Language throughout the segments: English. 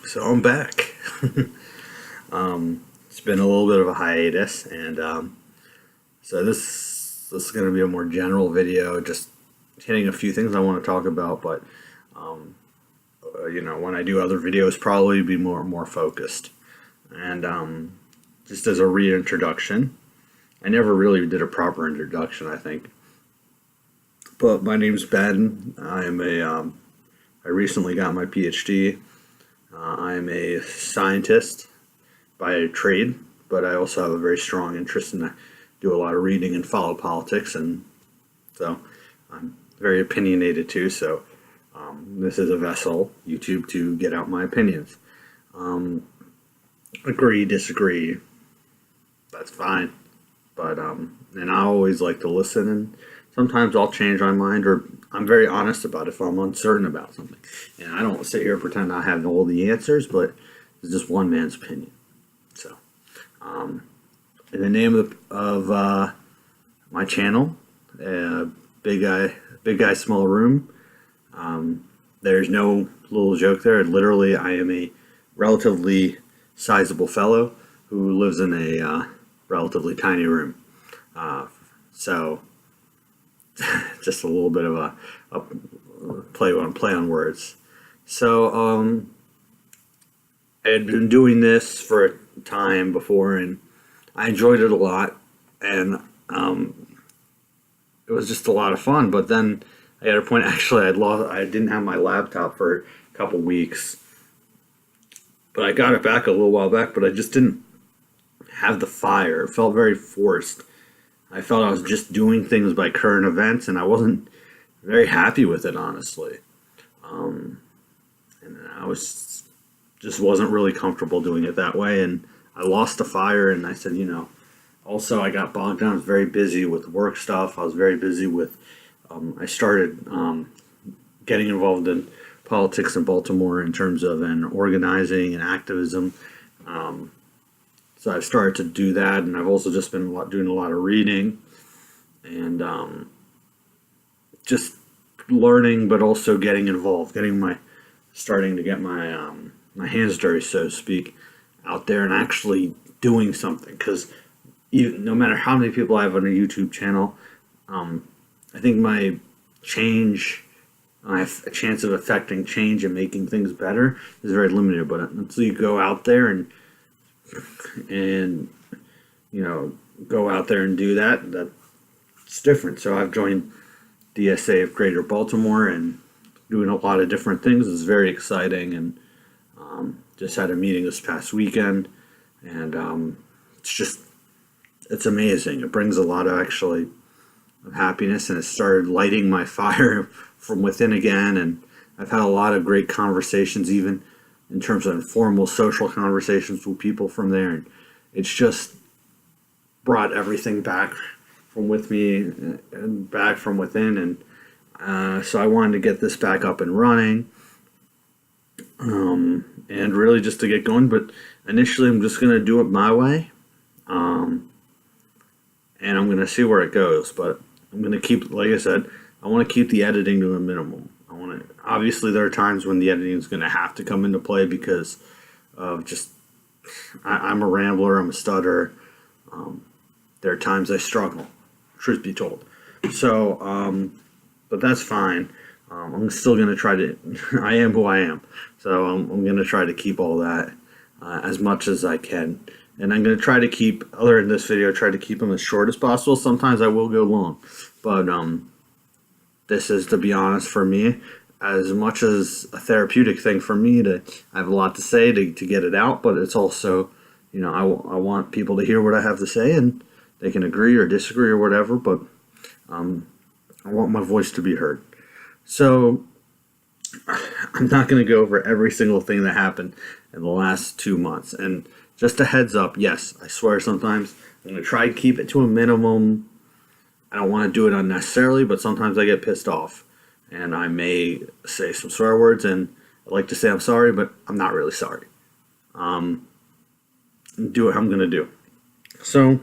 So I'm back. It's been a little bit of a hiatus, and so this is going to be a more general video, just hitting a few things I want to talk about. But when I do other videos, probably be more focused. And just as a reintroduction, I never really did a proper introduction, I think. But my name's Ben. I recently got my PhD. I'm a scientist by trade, but I also have a very strong interest in do a lot of reading and follow politics, and so I'm very opinionated too. So this is a vessel, YouTube, to get out my opinions. Agree, disagree, that's fine. But and I always like to listen, and sometimes I'll change my mind, or I'm very honest about if I'm uncertain about something. And I don't sit here and pretend I have all the answers, but it's just one man's opinion. So, in the name of my channel, big guy, small room. There's no little joke there. Literally, I am a relatively sizable fellow who lives in a relatively tiny room. So just a little bit of a play on words. So I had been doing this for a time before, and I enjoyed it a lot, and it was just a lot of fun. But then I had a point, actually, I didn't have my laptop for a couple weeks, but I got it back a little while back, but I just didn't have the fire. It felt very forced. I felt I was just doing things by current events, and I wasn't very happy with it, honestly. And I just wasn't really comfortable doing it that way, and I lost the fire. And I said, also I got bogged down. I was very busy with work stuff. I was very busy with, I started getting involved in politics in Baltimore in terms of organizing and activism. So I've started to do that, and I've also just been doing a lot of reading and just learning, but also getting involved, starting to get my my hands dirty, so to speak, out there and actually doing something. Because no matter how many people I have on a YouTube channel, I think my chance of affecting change and making things better is very limited. But until you go out there and go out there and do that's different. So I've joined DSA of Greater Baltimore and doing a lot of different things. It's very exciting, and just had a meeting this past weekend, and it's amazing. It brings a lot of happiness, and it started lighting my fire from within again. And I've had a lot of great conversations, even in terms of informal social conversations with people from there, and it's just brought everything back from with me and back from within. And so I wanted to get this back up and running, and really just to get going. But initially I'm just going to do it my way, and I'm going to see where it goes. But I'm going to keep, like I said, I want to keep the editing to a minimum. Obviously, there are times when the editing is going to have to come into play because of I'm a rambler, I'm a stutterer. There are times I struggle, truth be told. So, but that's fine. I'm still going to try to, I am who I am. So I'm going to try to keep all that as much as I can. And I'm going to try to keep, other than this video, try to keep them as short as possible. Sometimes I will go long. But this is, to be honest, for me, as much as a therapeutic thing for me I have a lot to say to get it out, but it's also, I want people to hear what I have to say, and they can agree or disagree or whatever, but I want my voice to be heard. So I'm not going to go over every single thing that happened in the last 2 months. And just a heads up, yes, I swear sometimes I'm going to try to keep it to a minimum. I don't want to do it unnecessarily, but sometimes I get pissed off, and I may say some swear words, and I'd like to say I'm sorry, but I'm not really sorry. Do what I'm going to do. So,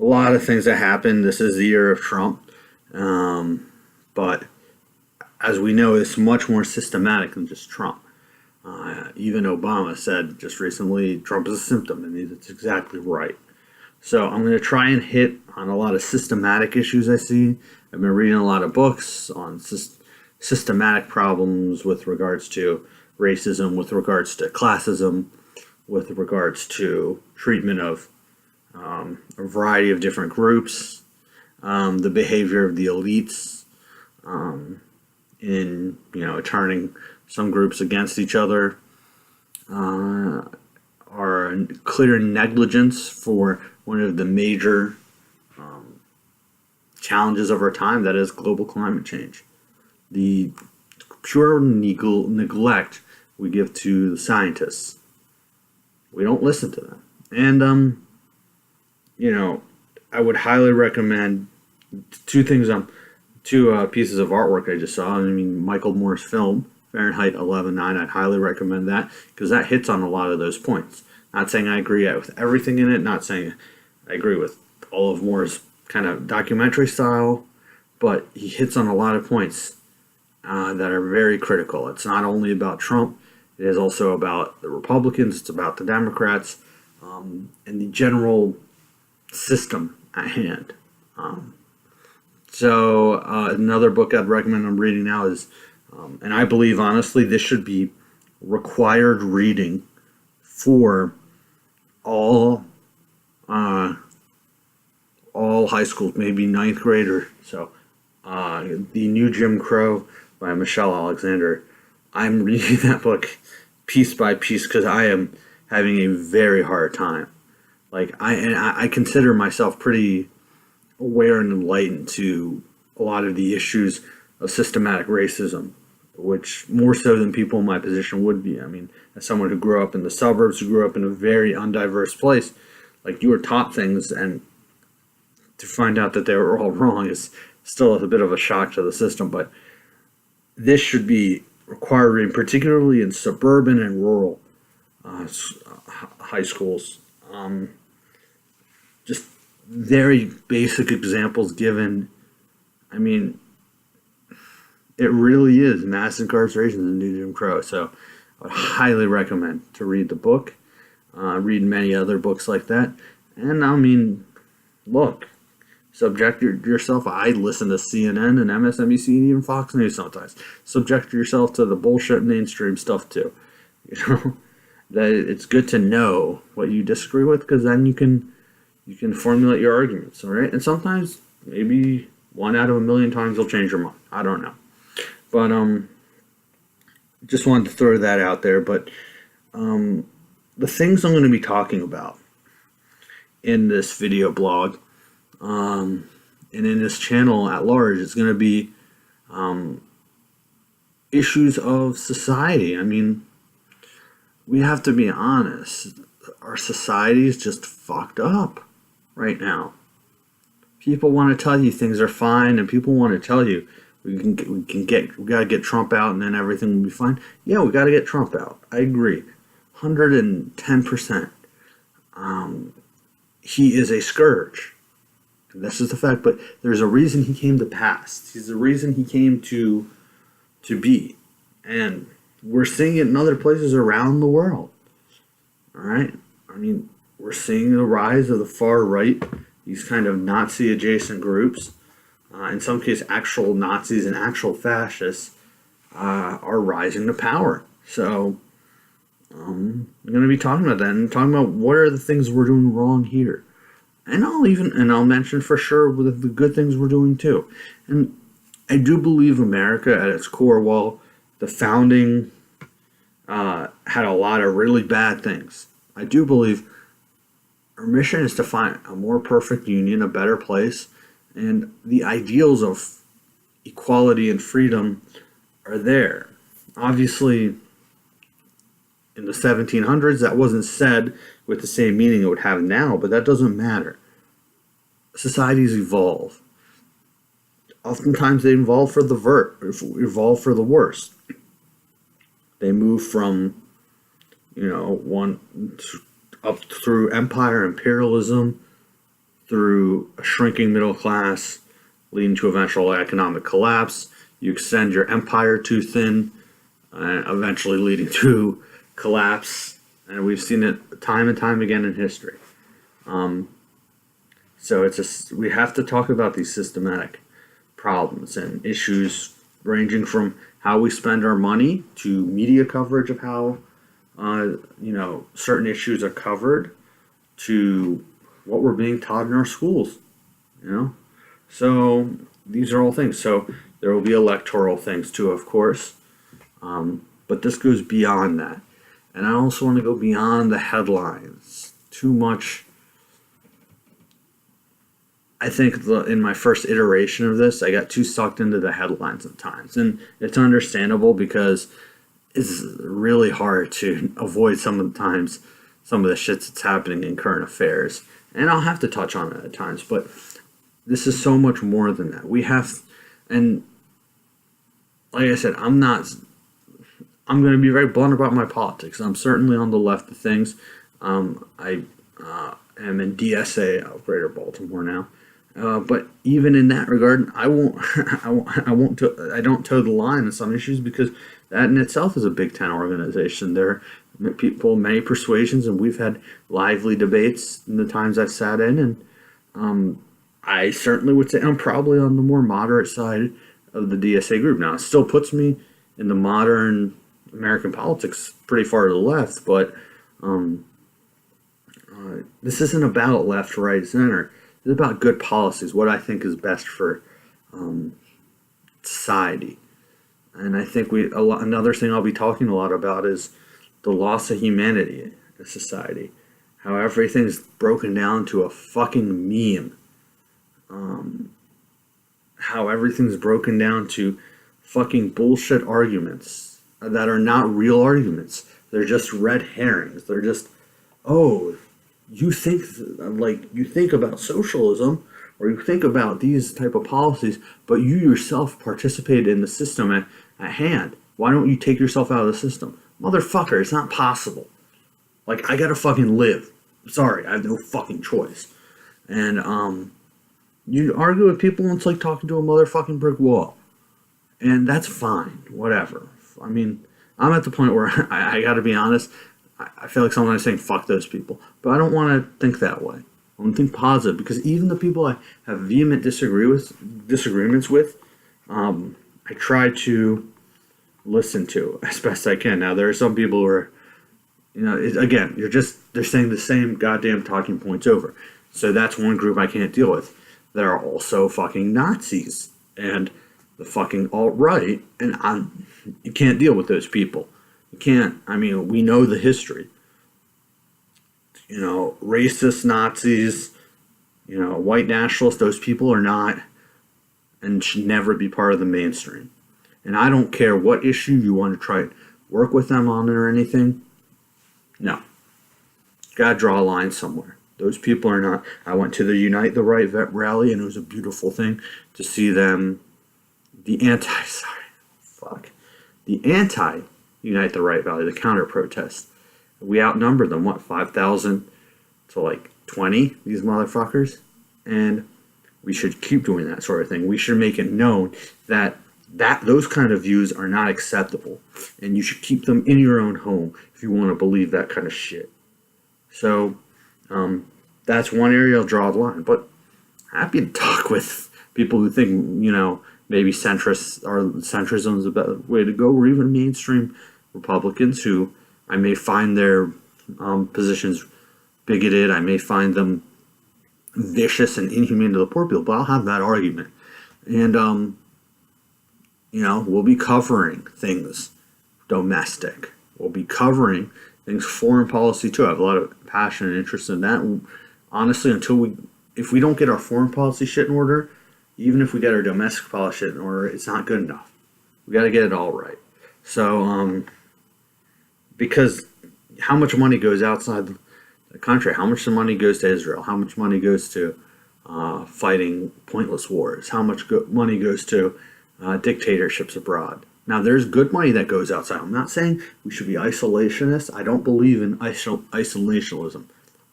a lot of things that happened. This is the year of Trump, but as we know, it's much more systematic than just Trump. Even Obama said just recently, Trump is a symptom, and it's exactly right. So I'm going to try and hit on a lot of systematic issues I see. I've been reading a lot of books on systematic problems with regards to racism, with regards to classism, with regards to treatment of a variety of different groups, the behavior of the elites in turning some groups against each other, are clear negligence for one of the major challenges of our time, that is global climate change. The pure neglect we give to the scientists. We don't listen to them. And, I would highly recommend two things, two pieces of artwork I just saw. I mean, Michael Moore's film, Fahrenheit 11.9, I'd highly recommend that because that hits on a lot of those points. Not saying I agree with everything in it, not saying I agree with all of Moore's kind of documentary style, but he hits on a lot of points that are very critical. It's not only about Trump, it is also about the Republicans, it's about the Democrats, and the general system at hand. So another book I'd recommend I'm reading now is, and I believe honestly this should be required reading for all high schools, maybe ninth grade or so. The New Jim Crow by Michelle Alexander. I'm reading that book piece by piece because I am having a very hard time. Like I consider myself pretty aware and enlightened to a lot of the issues of systematic racism, which more so than people in my position would be. I mean, as someone who grew up in the suburbs, who grew up in a very undiverse place, like you were taught things, and to find out that they were all wrong is still a bit of a shock to the system. But this should be required reading, particularly in suburban and rural high schools. Just very basic examples given. I mean, it really is mass incarceration in the New Jim Crow. So I would highly recommend to read the book, read many other books like that. And I mean, look, subject yourself. I listen to CNN and MSNBC and even Fox News sometimes. Subject yourself to the bullshit mainstream stuff too. That it's good to know what you disagree with, because then you can formulate your arguments, all right? And sometimes, maybe 1 out of 1,000,000 times you'll change your mind. I don't know. But just wanted to throw that out there. But the things I'm going to be talking about in this video blog and in this channel at large is going to be issues of society. I mean, we have to be honest. Our society is just fucked up right now. People want to tell you things are fine, and people want to tell you we gotta get Trump out, and then everything will be fine. Yeah, we gotta get Trump out. I agree, 110%. He is a scourge. And this is the fact. But there's a reason he came to pass. He's the reason he came to be, and we're seeing it in other places around the world. All right. I mean, we're seeing the rise of the far right, these kind of Nazi adjacent groups. In some cases, actual Nazis and actual fascists are rising to power. So I'm going to be talking about that and talking about what are the things we're doing wrong here. And I'll mention for sure the good things we're doing too. And I do believe America at its core, while the founding had a lot of really bad things, I do believe our mission is to find a more perfect union, a better place, and the ideals of equality and freedom are there. Obviously, in the 1700s, that wasn't said with the same meaning it would have now, but that doesn't matter. Societies evolve. Oftentimes they evolve for the worst. They move from, one up through empire, imperialism, through a shrinking middle class, leading to eventual economic collapse. You extend your empire too thin, eventually leading to collapse. And we've seen it time and time again in history. So it's just, we have to talk about these systematic problems and issues ranging from how we spend our money to media coverage of how certain issues are covered to what we're being taught in our schools. So these are all things. So there will be electoral things too, of course, but this goes beyond that. And I also want to go beyond the headlines. Too much. I think in my first iteration of this, I got too sucked into the headlines at times. And it's understandable because it's really hard to avoid some of the shit that's happening in current affairs. And I'll have to touch on it at times, but this is so much more than that. And like I said, I'm going to be very blunt about my politics. I'm certainly on the left of things. I am in DSA of Greater Baltimore now. But even in that regard, I don't toe the line on some issues because that in itself is a Big Ten organization. There are people, many persuasions, and we've had lively debates in the times I've sat in. And I certainly would say I'm probably on the more moderate side of the DSA group. Now, it still puts me in the modern American politics pretty far to the left, but this isn't about left, right, center. It's about good policies, what I think is best for society. And I think another thing I'll be talking a lot about is the loss of humanity in society. How everything's broken down to a fucking meme. How everything's broken down to fucking bullshit arguments that are not real arguments. They're just red herrings. They're just, you think about socialism or you think about these type of policies, but you yourself participated in the system at hand. Why don't you take yourself out of the system? Motherfucker, it's not possible. Like, I gotta fucking live. Sorry, I have no fucking choice. And you argue with people and it's like talking to a motherfucking brick wall. And that's fine, whatever. I mean, I'm at the point where I gotta be honest, I feel like sometimes saying fuck those people, but I don't want to think that way. I want to think positive because even the people I have vehement disagreements with, I try to listen to as best I can. Now there are some people who are, again, they're saying the same goddamn talking points over. So that's one group I can't deal with. There are also fucking Nazis and the fucking alt-right, and you can't deal with those people. You can't. I mean, we know the history. Racist Nazis, white nationalists, those people are not and should never be part of the mainstream. And I don't care what issue you want to try to work with them on or anything. No. Gotta draw a line somewhere. Those people are not. I went to the Unite the Right rally and it was a beautiful thing to see them. The anti-Unite the Right rally, the counter protest. We outnumbered them, 5,000 to 20, these motherfuckers. And we should keep doing that sort of thing. We should make it known that those kind of views are not acceptable. And you should keep them in your own home if you want to believe that kind of shit. So, that's one area I'll draw the line. But happy to talk with people who think, maybe centrism is a better way to go, or even mainstream Republicans who I may find their positions bigoted, I may find them vicious and inhumane to the poor people, but I'll have that argument. And, we'll be covering things domestic. We'll be covering things foreign policy too. I have a lot of passion and interest in that. And honestly, if we don't get our foreign policy shit in order, even if we get our domestic policy shit in order, it's not good enough. We got to get it all right. So, because how much money goes outside the country? How much money goes to Israel? How much money goes to fighting pointless wars? How much money goes to dictatorships abroad? Now, there's good money that goes outside. I'm not saying we should be isolationists. I don't believe in isolationism.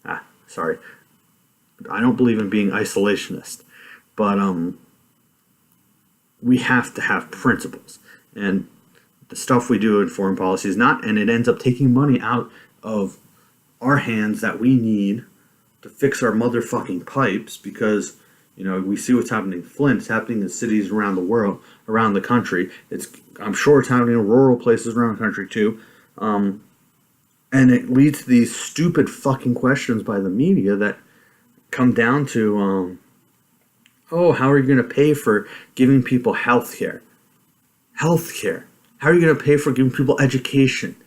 I don't believe in being isolationist. But we have to have principles. And the stuff we do in foreign policy is not, and it ends up taking money out of our hands that we need to fix our motherfucking pipes, because we see what's happening in Flint. It's happening in cities around the world, around the country. I'm sure it's happening in rural places around the country too. And it leads to these stupid fucking questions by the media that come down to, how are you going to pay for giving people health care? Health care. How are you going to pay for giving people education?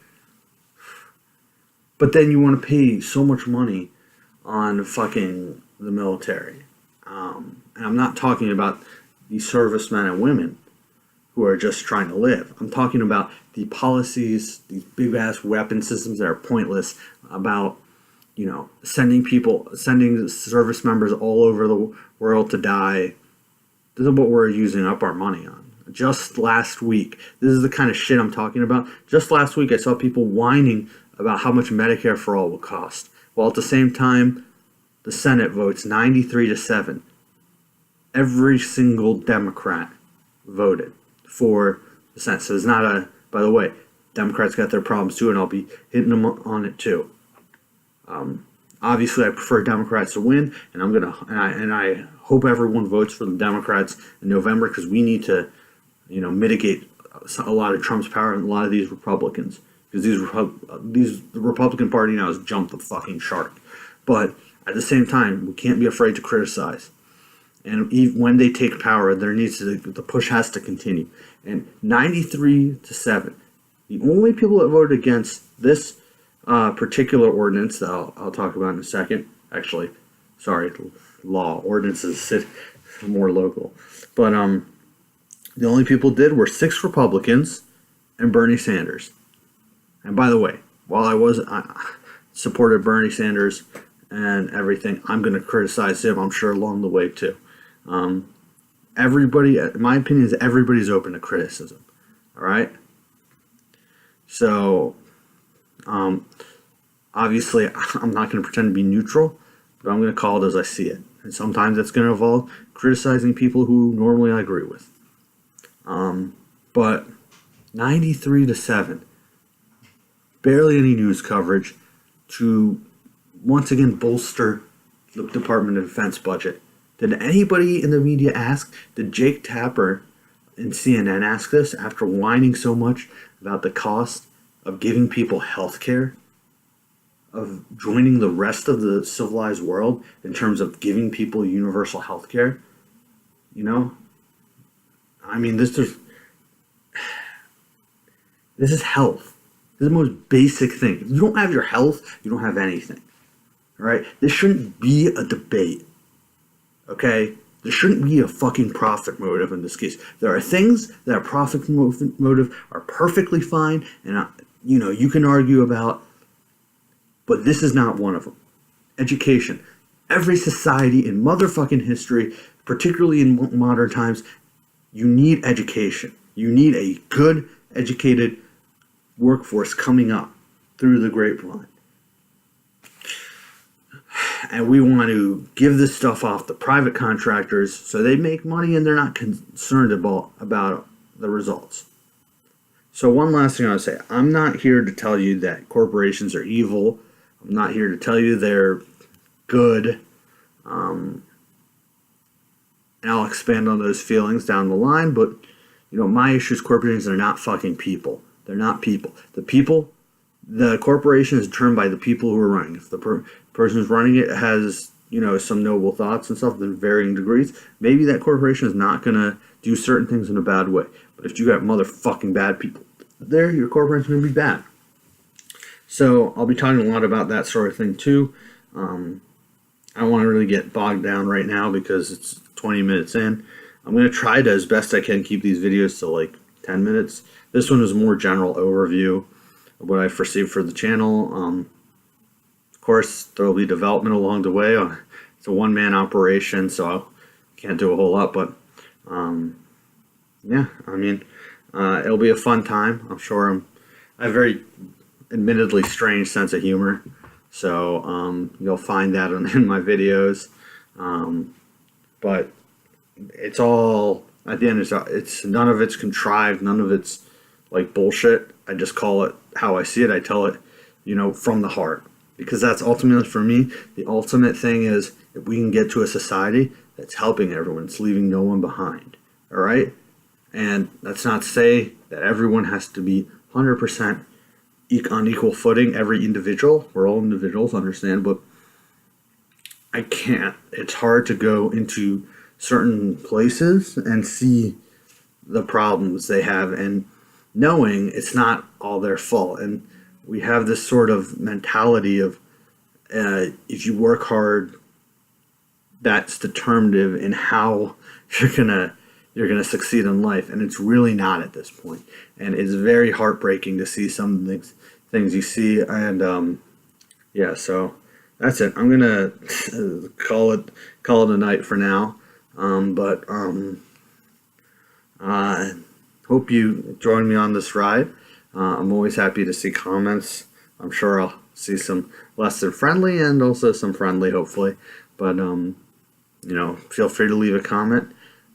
But then you want to pay so much money on fucking the military. And I'm not talking about these servicemen and women who are just trying to live. I'm talking about the policies, these big ass weapon systems that are pointless, about sending service members all over the world to die. This is what we're using up our money on. Just last week, this is the kind of shit I'm talking about. Just last week, I saw people whining about how much Medicare for all will cost, while at the same time, the Senate votes 93-7. Every single Democrat voted for the Senate. So it's not by the way, Democrats got their problems too, and I'll be hitting them on it too. Obviously, I prefer Democrats to win, and I hope everyone votes for the Democrats in November, because we need to, mitigate a lot of Trump's power and a lot of these Republicans, because the Republican Party now has jumped the fucking shark. But at the same time, we can't be afraid to criticize. And even when they take power, the push has to continue. And 93-7, the only people that voted against this particular ordinance that I'll talk about in a second. Actually, sorry, ordinances more local. But the only people did were 6 Republicans and Bernie Sanders. And by the way, while I supported Bernie Sanders and everything, I'm going to criticize him, I'm sure, along the way too. Everybody, my opinion is everybody's open to criticism. All right. So, obviously, I'm not going to pretend to be neutral, but I'm going to call it as I see it. And sometimes that's going to involve criticizing people who normally I agree with. But 93-7, barely any news coverage to once again bolster the Department of Defense budget. Did anybody in the media ask? Did Jake Tapper in CNN ask this after whining so much about the cost of giving people health care? Of joining the rest of the civilized world in terms of giving people universal health care? I mean, this is health. This is the most basic thing. If you don't have your health, you don't have anything. All right? This shouldn't be a debate. Okay? There shouldn't be a fucking profit motive in this case. There are things that are profit motive are perfectly fine, and you can argue about, but this is not one of them. Education. Every society in motherfucking history, particularly in modern times, you need education. You need a good, educated workforce coming up through the grapevine. And we want to give this stuff off to private contractors so they make money and they're not concerned about the results. So one last thing I want to say. I'm not here to tell you that corporations are evil. I'm not here to tell you they're good. And I'll expand on those feelings down the line. But, my issue is corporations are not fucking people. They're not people. The corporation is determined by the people who are running. If the person who's running it has, some noble thoughts and stuff in varying degrees, maybe that corporation is not going to do certain things in a bad way. But if you got motherfucking bad people there, your corporation's going to be bad. So I'll be talking a lot about that sort of thing too. I don't want to really get bogged down right now because it's 20 minutes in. I'm going to try to, as best I can, keep these videos to like 10 minutes. This one is a more general overview of what I foresee for the channel. Of course, there will be development along the way. It's a one-man operation, so I can't do a whole lot. But yeah, I mean, it'll be a fun time. I'm sure I have a very admittedly strange sense of humor. So you'll find that in my videos. But it's all, at the end, it's none of it's contrived, none of it's like bullshit. I just call it how I see it. I tell it, from the heart, because that's ultimately, for me, the ultimate thing is if we can get to a society that's helping everyone, it's leaving no one behind. All right. And that's not to say that everyone has to be 100% on equal footing, every individual. We're all individuals, understand, but I can't. It's hard to go into certain places and see the problems they have and knowing it's not all their fault. And we have this sort of mentality of if you work hard, that's determinative in how you're gonna succeed in life, and it's really not at this point. And it's very heartbreaking to see some things you see. And yeah, so that's it. I'm gonna call it a night for now. But hope you join me on this ride. I'm always happy to see comments. I'm sure I'll see some less than friendly and also some friendly, hopefully. But feel free to leave a comment,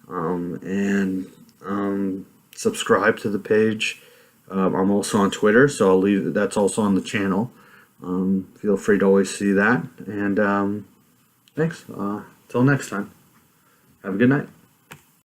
and subscribe to the page. I'm also on Twitter, so I'll leave that's also on the channel. Feel free to always see that. And thanks. Till next time. Have a good night.